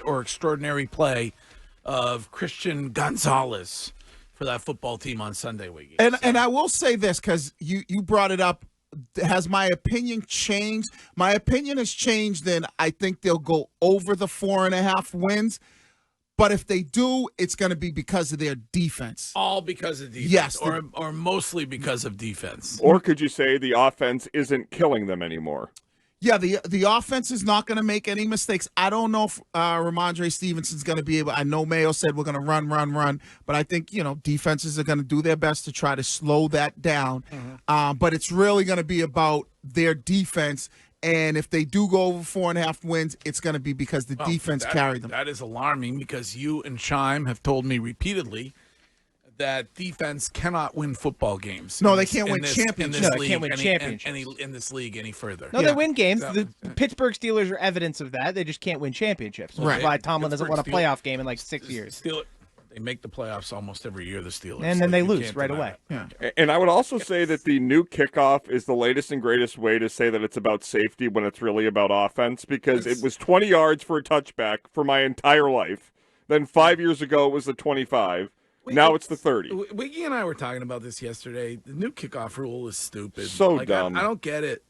or extraordinary play of Christian Gonzalez for that football team on Sunday week. And I will say this, because you brought it up. Has my opinion changed? My opinion has changed, and I think they'll go over the 4.5 wins. But if they do, it's going to be because of their defense. All because of defense. Yes. Or mostly because of defense. Or could you say the offense isn't killing them anymore? Yeah, the offense is not going to make any mistakes. I don't know if Ramondre Stevenson's going to be able. I know Mayo said we're going to run, but I think defenses are going to do their best to try to slow that down. Mm-hmm. But it's really going to be about their defense. And if they do go over 4.5 wins, it's going to be because the defense carried them. That is alarming because you and Chime have told me repeatedly that defense cannot win football games. No, they can't win championships. No, they can't win championships. In this league any further. No, they win games. The Pittsburgh Steelers are evidence of that. They just can't win championships. That's why Tomlin doesn't win a playoff game in like 6 years. They make the playoffs almost every year, the Steelers. And then they lose right away. Yeah. And I would also say that the new kickoff is the latest and greatest way to say that it's about safety when it's really about offense, because it was 20 yards for a touchback for my entire life. Then 5 years ago, it was the 25. Now it's the 30. Wiggy and I were talking about this yesterday. The new kickoff rule is stupid. So dumb. I don't get it.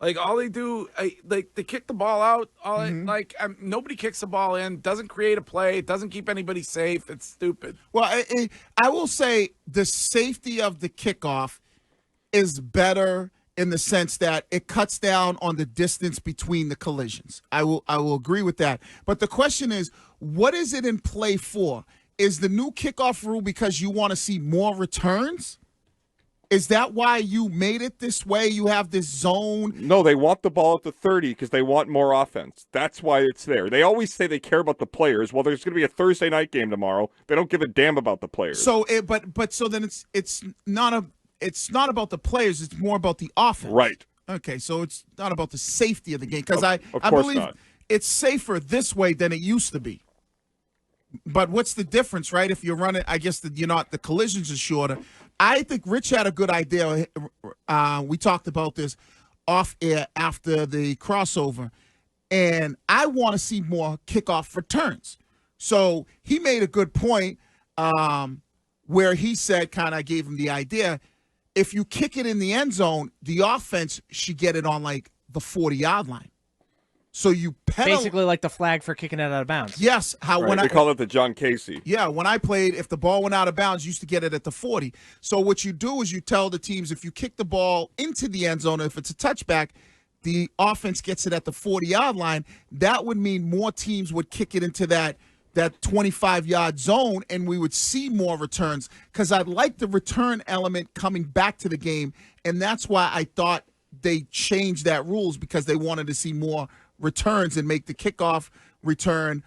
Like, all they do, they kick the ball out. Nobody kicks the ball in. Doesn't create a play. It doesn't keep anybody safe. It's stupid. Well, I will say the safety of the kickoff is better in the sense that it cuts down on the distance between the collisions. I will agree with that. But the question is, what is it in play for? Is the new kickoff rule because you want to see more returns? Is that why you made it this way? You have this zone? No, they want the ball at the 30 because they want more offense. That's why it's there. They always say they care about the players. Well, there's going to be a Thursday night game tomorrow. They don't give a damn about the players. So, so then it's not about the players. It's more about the offense. Right. Okay, so it's not about the safety of the game, because I believe not. It's safer this way than it used to be. But what's the difference, right? If you're running, I guess the collisions are shorter. I think Rich had a good idea. We talked about this off air after the crossover, and I want to see more kickoff returns. So he made a good point where he said, I gave him the idea, if you kick it in the end zone, the offense should get it on like the 40-yard line. So you basically like the flag for kicking it out of bounds. Yes, they call it the John Casey. Yeah, when I played, if the ball went out of bounds, you used to get it at the 40. So what you do is you tell the teams, if you kick the ball into the end zone, if it's a touchback, the offense gets it at the 40-yard line. That would mean more teams would kick it into that 25-yard zone, and we would see more returns, because I'd like the return element coming back to the game, and that's why I thought they changed that rules, because they wanted to see more returns and make the kickoff return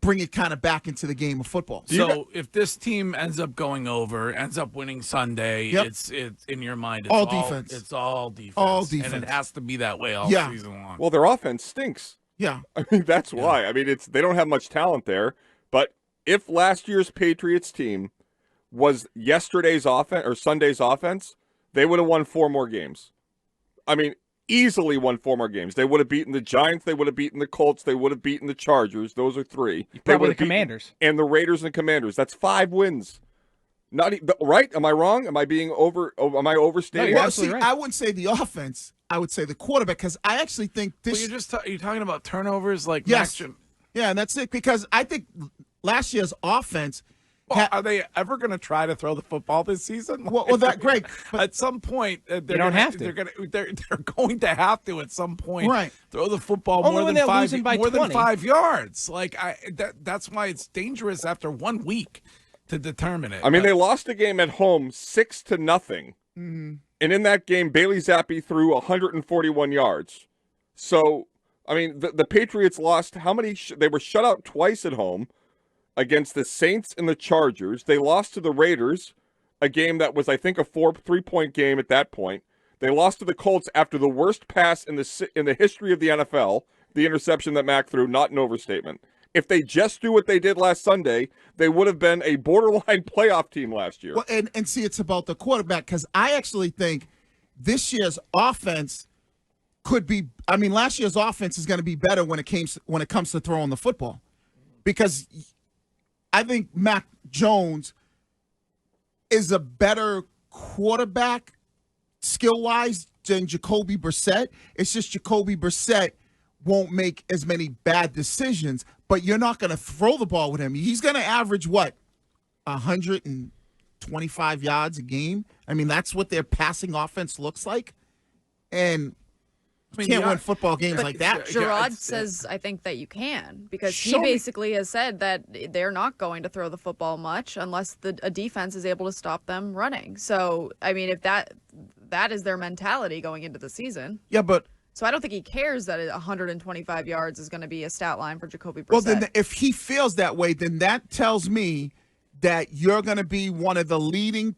bring it kind of back into the game of football. So if this team ends up going over, ends up winning Sunday, it's in your mind, it's all defense. It's all defense. All defense. And it has to be that way all season long. Well, their offense stinks. Yeah. I mean, that's why. I mean, they don't have much talent there. But if last year's Patriots team was yesterday's offense or Sunday's offense, they would have won 4 more games. I mean, easily won 4 more games. They would have beaten the Giants. They would have beaten the Colts. They would have beaten the Chargers. Those are 3. Probably the Commanders. And the Raiders and Commanders. That's 5 wins. Right? Am I wrong? Am I being am I overstating? No, right. I wouldn't say the offense. I would say the quarterback, because I actually think this. Well, you're talking about turnovers, like yes, yeah, and that's it. Because I think last year's offense. Well, are they ever going to try to throw the football this season? Well, that great. At some point, they don't have to. They're going to have to at some point. Right. Throw the football more than 5 yards. Like that's why it's dangerous after 1 week to determine it. I mean, they lost a game at home 6-0. Mm-hmm. And in that game, Bailey Zappi threw 141 yards. So, I mean, the Patriots lost how many? They were shut out twice at home against the Saints and the Chargers. They lost to the Raiders, a game that was, I think, a 3-point game at that point. They lost to the Colts after the worst pass in the history of the NFL, the interception that Mac threw, not an overstatement. If they just do what they did last Sunday, they would have been a borderline playoff team last year. Well, and see, it's about the quarterback, because I actually think this year's offense could be. I mean, last year's offense is going to be better when it comes to throwing the football, because I think Mac Jones is a better quarterback skill-wise than Jacoby Brissett. It's just Jacoby Brissett won't make as many bad decisions, but you're not going to throw the ball with him. He's going to average, 125 yards a game? I mean, that's what their passing offense looks like. And you can't win football games like that. Gerard says, I think that you can, because he basically has said that they're not going to throw the football much unless a defense is able to stop them running. So, I mean, if that is their mentality going into the season. Yeah, but... So I don't think he cares that 125 yards is going to be a stat line for Jacoby Brissett. Well, then if he feels that way, then that tells me that you're going to be one of the leading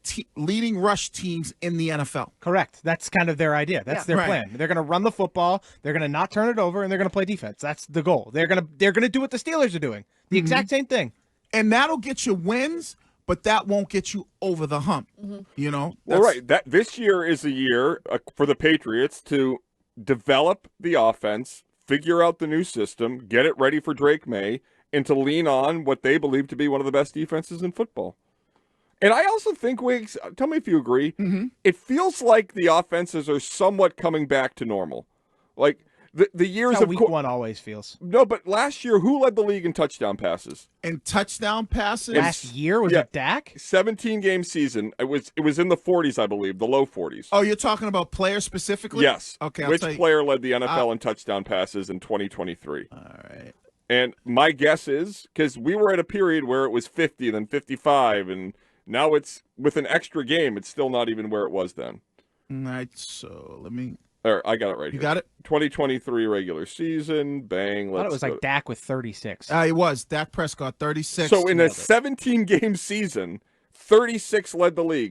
rush teams in the NFL. Correct. That's kind of their idea. That's their plan. They're going to run the football. They're going to not turn it over, and they're going to play defense. That's the goal. They're going to do what the Steelers are doing. The exact same thing. And that'll get you wins, but that won't get you over the hump. You know. Well, right. This year is a year for the Patriots to develop the offense, figure out the new system, get it ready for Drake May, and to lean on what they believe to be one of the best defenses in football. And I also think, Wiggs, tell me if you agree, it feels like the offenses are somewhat coming back to normal. Like the years That's how of week one always feels. No, but last year, who led the league in touchdown passes? And touchdown passes? Last year? Was it Dak? 17-game season. It was in the 40s, I believe, the low 40s. Oh, you're talking about players specifically? Yes. Okay. Which player led the NFL in touchdown passes in 2023? All right. And my guess is, because we were at a period where it was 50, then 55, and now it's, with an extra game, it's still not even where it was then. All right, so let me... I got it right here. You got it? 2023 regular season, bang. I thought it was like Dak with 36. It was. Dak Prescott, 36. So in a 17-game season, 36 led the league.